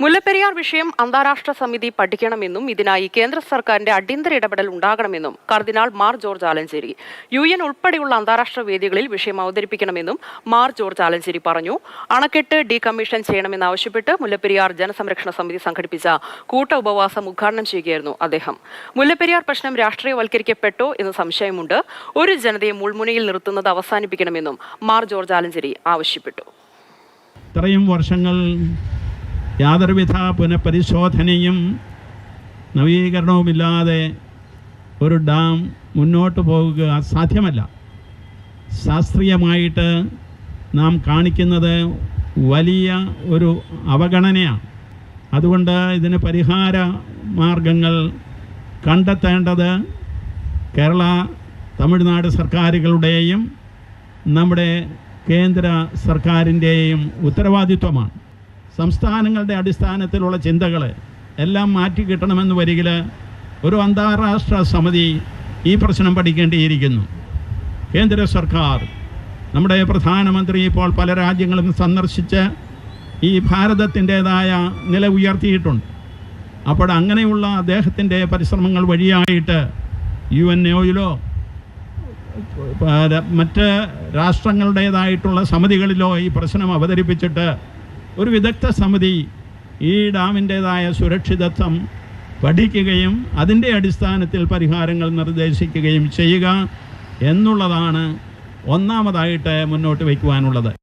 മുല്ലപ്പെരിയാർ വിഷയം അന്താരാഷ്ട്ര സമിതി പഠിക്കണമെന്നും ഇതിനായി കേന്ദ്ര സർക്കാരിന്റെ അടിയന്തര ഇടപെടൽ ഉണ്ടാകണമെന്നും കർദിനാൾ മാർ ജോർജ് ആലഞ്ചേരി UN ഉൾപ്പെടെയുള്ള അന്താരാഷ്ട്ര വേദികളിൽ വിഷയം അവതരിപ്പിക്കണമെന്നും മാർ ജോർജ് ആലഞ്ചേരി പറഞ്ഞു. അണക്കെട്ട് ഡീകമ്മീഷൻ ചെയ്യണമെന്നാവശ്യപ്പെട്ട് മുല്ലപ്പെരിയാർ ജനസംരക്ഷണ സമിതി സംഘടിപ്പിച്ച കൂട്ട ഉപവാസം ഉദ്ഘാടനം ചെയ്യുകയായിരുന്നു അദ്ദേഹം. മുല്ലപ്പെരിയാർ പ്രശ്നം രാഷ്ട്രീയവൽക്കരിക്കപ്പെട്ടോ എന്ന് സംശയമുണ്ട്. ഒരു ജനതയെ മുൾമുനയിൽ നിർത്തുന്നത് അവസാനിപ്പിക്കണമെന്നും മാർ ജോർജ് ആലഞ്ചേരി ആവശ്യപ്പെട്ടു. ഇത്രയും വർഷങ്ങൾ യാതൊരുവിധ പുനഃപരിശോധനയും നവീകരണവുമില്ലാതെ ഒരു ഡാം മുന്നോട്ട് പോകുക സാധ്യമല്ല. ശാസ്ത്രീയമായിട്ട് നാം കാണിക്കുന്നത് വലിയ ഒരു അവഗണനയാണ്. അതുകൊണ്ട് ഇതിന് പരിഹാര മാർഗങ്ങൾ കണ്ടെത്തേണ്ടത് കേരള തമിഴ്നാട് സർക്കാരുകളുടെയും നമ്മുടെ കേന്ദ്ര സർക്കാരിൻ്റെയും ഉത്തരവാദിത്വമാണ്. സംസ്ഥാനങ്ങളുടെ അടിസ്ഥാനത്തിലുള്ള ചിന്തകൾ എല്ലാം മാറ്റി കിട്ടണമെന്ന് വരികിൽ ഒരു അന്താരാഷ്ട്ര സമിതി ഈ പ്രശ്നം പഠിക്കേണ്ടിയിരിക്കുന്നു. കേന്ദ്ര സർക്കാർ, നമ്മുടെ പ്രധാനമന്ത്രി ഇപ്പോൾ പല രാജ്യങ്ങളും സന്ദർശിച്ച് ഈ ഭാരതത്തിൻ്റേതായ നില ഉയർത്തിയിട്ടുണ്ട്. അപ്പോൾ അങ്ങനെയുള്ള അദ്ദേഹത്തിൻ്റെ പരിശ്രമങ്ങൾ വഴിയായിട്ട് UNO-യിലോ മറ്റ് രാഷ്ട്രങ്ങളുടേതായിട്ടുള്ള സമിതികളിലോ ഈ പ്രശ്നം അവതരിപ്പിച്ചിട്ട് ഒരു വിദഗ്ധ സമിതി ഈ ഡാമിൻ്റേതായ സുരക്ഷിതത്വം പഠിക്കുകയും അതിൻ്റെ അടിസ്ഥാനത്തിൽ പരിഹാരങ്ങൾ നിർദ്ദേശിക്കുകയും ചെയ്യുക എന്നുള്ളതാണ് ഒന്നാമതായിട്ട് മുന്നോട്ട് വയ്ക്കുവാനുള്ളത്.